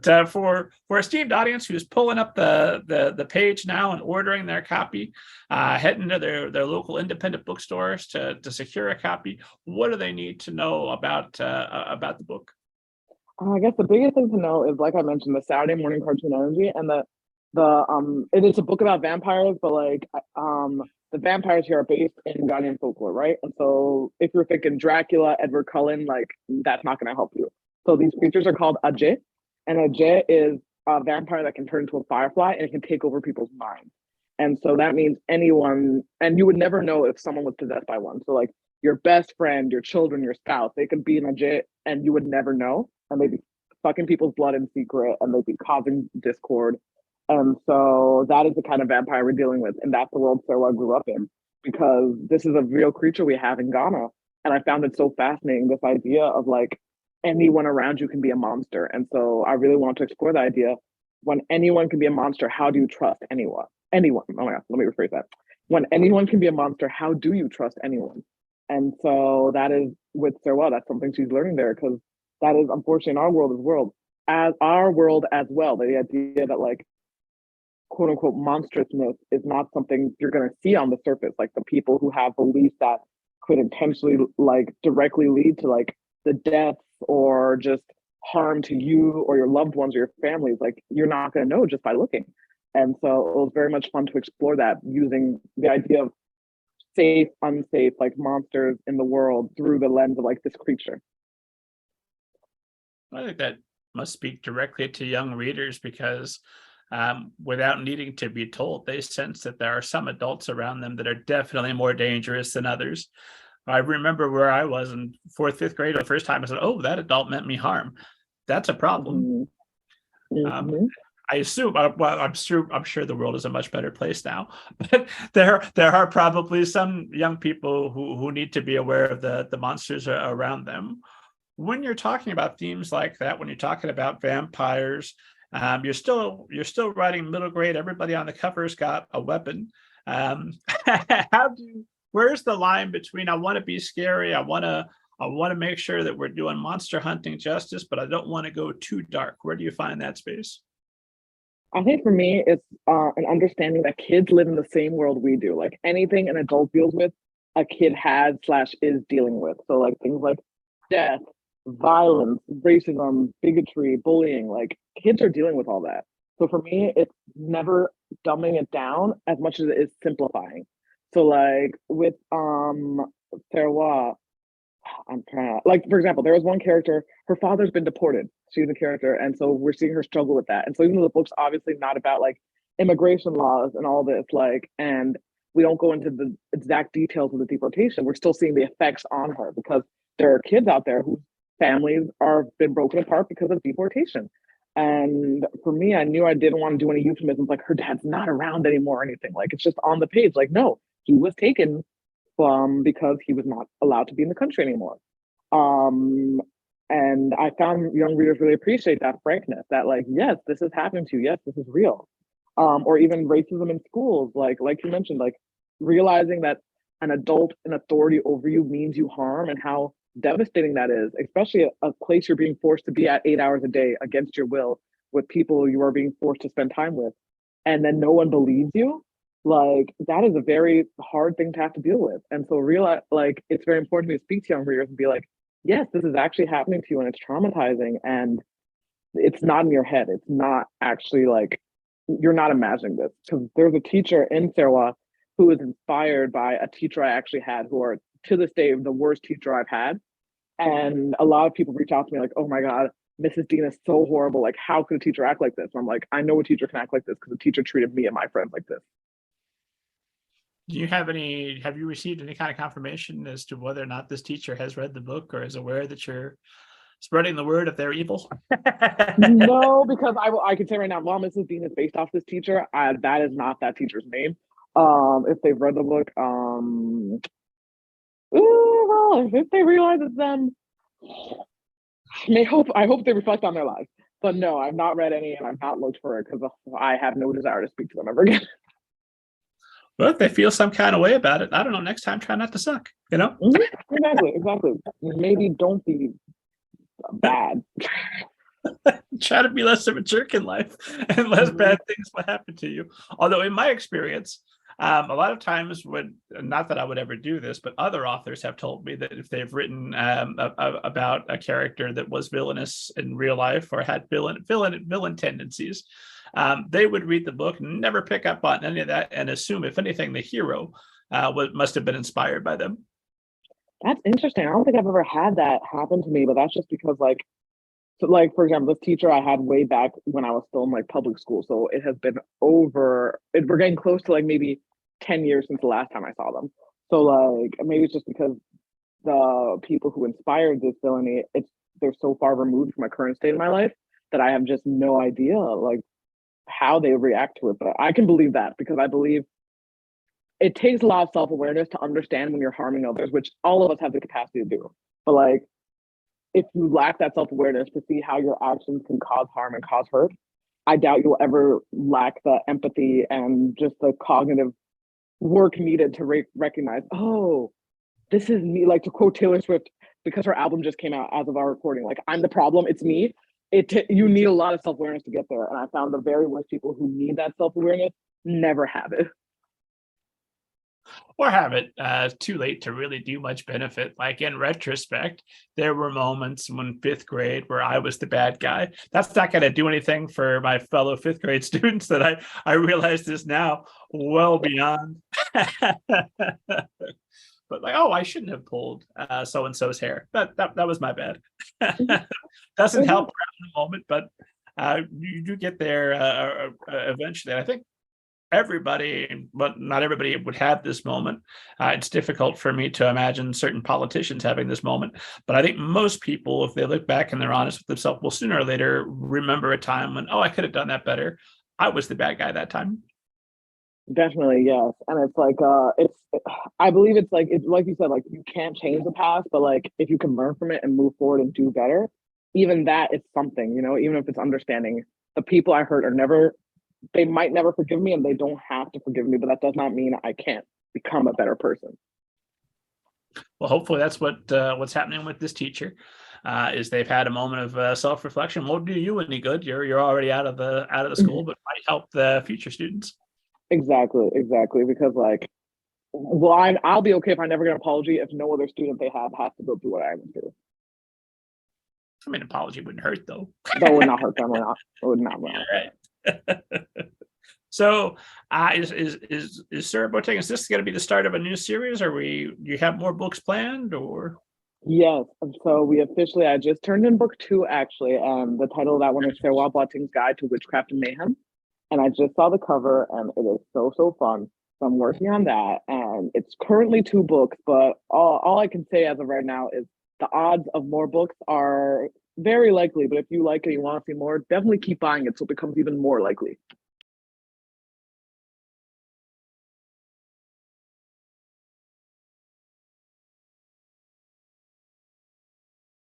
But for esteemed audience who's pulling up the page now and ordering their copy, heading to their local independent bookstores to secure a copy, what do they need to know about the book? I guess the biggest thing to know is, like I mentioned, the Saturday morning cartoon energy, and it is a book about vampires, but like the vampires here are based in Ghanaian folklore, right? And so if you're thinking Dracula, Edward Cullen, like that's not going to help you. So these creatures are called Ajay, and Ajay is a vampire that can turn into a firefly and it can take over people's minds. And so that means anyone, and you would never know if someone was possessed by one. So like your best friend, your children, your spouse, they could be an Ajay and you would never know. And they'd be sucking people's blood in secret and they'd be causing discord. And so that is the kind of vampire we're dealing with. And that's the world Serwa grew up in, because this is a real creature we have in Ghana. And I found it so fascinating, this idea of like anyone around you can be a monster. And so I really want to explore the idea, when anyone can be a monster, how do you trust anyone? Anyone. Oh my God, let me rephrase that. When anyone can be a monster, how do you trust anyone? And so that is with Serwa, that's something she's learning there, because that is unfortunately in our world as well. The idea that like quote unquote monstrousness is not something you're going to see on the surface. Like the people who have beliefs that could intentionally like directly lead to like the deaths or just harm to you or your loved ones or your families, like you're not going to know just by looking. And so it was very much fun to explore that using the idea of safe, unsafe, like monsters in the world through the lens of like this creature. I think that must speak directly to young readers, because without needing to be told, they sense that there are some adults around them that are definitely more dangerous than others. I remember where I was in 4th, 5th grade, the first time I said, oh, that adult meant me harm. That's a problem. Mm-hmm. I assume, well, I'm sure the world is a much better place now, but there are probably some young people who need to be aware of the monsters around them. When you're talking about themes like that, when you're talking about vampires, you're still writing middle grade. Everybody on the cover's got a weapon. Where's the line between I want to be scary, I want to make sure that we're doing monster hunting justice, but I don't want to go too dark? Where do you find that space? I think for me, it's an understanding that kids live in the same world we do. Like anything an adult deals with, a kid has / is dealing with. So like things like death, violence, racism, bigotry, bullying, like kids are dealing with all that. So for me, it's never dumbing it down as much as it is simplifying. So like with Serwa, I'm trying to, like, for example, there was one character, her father's been deported. She's a character. And so we're seeing her struggle with that. And so even though the book's obviously not about like immigration laws and all this, like, and we don't go into the exact details of the deportation, we're still seeing the effects on her, because there are kids out there whose families are been broken apart because of deportation. And for me, I knew I didn't want to do any euphemisms like her dad's not around anymore or anything. Like it's just on the page. Like, no, he was taken because he was not allowed to be in the country anymore. And I found young readers really appreciate that frankness, that like, yes, this is happening to you. Yes, this is real. Or even racism in schools, like you mentioned, like realizing that an adult in authority over you means you harm, and how devastating that is, especially a place you're being forced to be at 8 hours a day against your will with people you are being forced to spend time with, and then no one believes you. Like that is a very hard thing to have to deal with. And so realize, like, it's very important to speak to young readers and be like, yes, this is actually happening to you and it's traumatizing, and it's not in your head. It's not actually like, you're not imagining this. Because there's a teacher in Serwa who is inspired by a teacher I actually had, who are to this day the worst teacher I've had. And a lot of people reach out to me like, oh my God, Mrs. Dean is so horrible. Like, how could a teacher act like this? And I'm like, I know a teacher can act like this because a teacher treated me and my friends like this. Do you have you received any kind of confirmation as to whether or not this teacher has read the book or is aware that you're spreading the word if they're evil? No, because I can say right now, while Mrs. Dean is based off this teacher, that is not that teacher's name. If they've read the book, well, if they realize it's them, I hope they reflect on their lives. But no, I've not read any, and I've not looked for it because I have no desire to speak to them ever again. Well, if they feel some kind of way about it, I don't know, next time try not to suck, you know? Exactly. Maybe don't be bad. Try to be less of a jerk in life, and less bad things will happen to you. Although in my experience, a lot of times when, not that I would ever do this, but other authors have told me that if they've written about a character that was villainous in real life or had villain tendencies, they would read the book, never pick up on any of that, and assume, if anything, the hero must have been inspired by them. That's interesting. I don't think I've ever had that happen to me, but that's just because like, so like, for example, this teacher I had way back when I was still in like public school. So it has been we're getting close to like maybe 10 years since the last time I saw them. So like, maybe it's just because the people who inspired this villainy, they're so far removed from my current state of my life that I have just no idea like how they react to it. But I can believe that, because I believe it takes a lot of self-awareness to understand when you're harming others, which all of us have the capacity to do. But like, if you lack that self-awareness to see how your actions can cause harm and cause hurt, I doubt you'll ever lack the empathy and just the cognitive work needed to recognize, oh, this is me. Like, to quote Taylor Swift, because her album just came out as of our recording, like, I'm the problem, it's me. You need a lot of self-awareness to get there. And I found the very worst people who need that self-awareness never have it. Or have it too late to really do much benefit. Like, in retrospect, there were moments when fifth grade where I was the bad guy. That's not going to do anything for my fellow fifth grade students that I realize this now well beyond. But like, oh, I shouldn't have pulled so-and-so's hair. That was my bad. Doesn't help in the moment, but you do get there eventually. And I think everybody, but not everybody, would have this moment. It's difficult for me to imagine certain politicians having this moment, but I think most people, if they look back and they're honest with themselves, will sooner or later remember a time when, oh, I could have done that better. I was the bad guy that time. Definitely, yes. And it's like, I believe it's like you said, like, you can't change the past, but like, if you can learn from it and move forward and do better, even that is something, you know, even if it's understanding the people I hurt they might never forgive me, and they don't have to forgive me, but that does not mean I can't become a better person. Well, hopefully that's what's happening with this teacher. Is they've had a moment of self-reflection. Won't do you any good. You're already out of the school, but might help the future students. Exactly. Because like, well, I'll be okay if I never get an apology if no other student they have has to go through what I went through. I mean, apology wouldn't hurt though. That would not hurt them. It would not. Right. So, is SERWA BOATENG'S, is this going to be the start of a new series, or you have more books planned, or? Yes, and so I just turned in book 2 actually, and the title of that one is SERWA BOATENG'S Guide to Witchcraft and Mayhem. And I just saw the cover, and it is so fun. So I'm working on that, and it's currently 2 books, but all I can say as of right now is the odds of more books are very likely. But if you like it, you want to see more, definitely keep buying it so it becomes even more likely.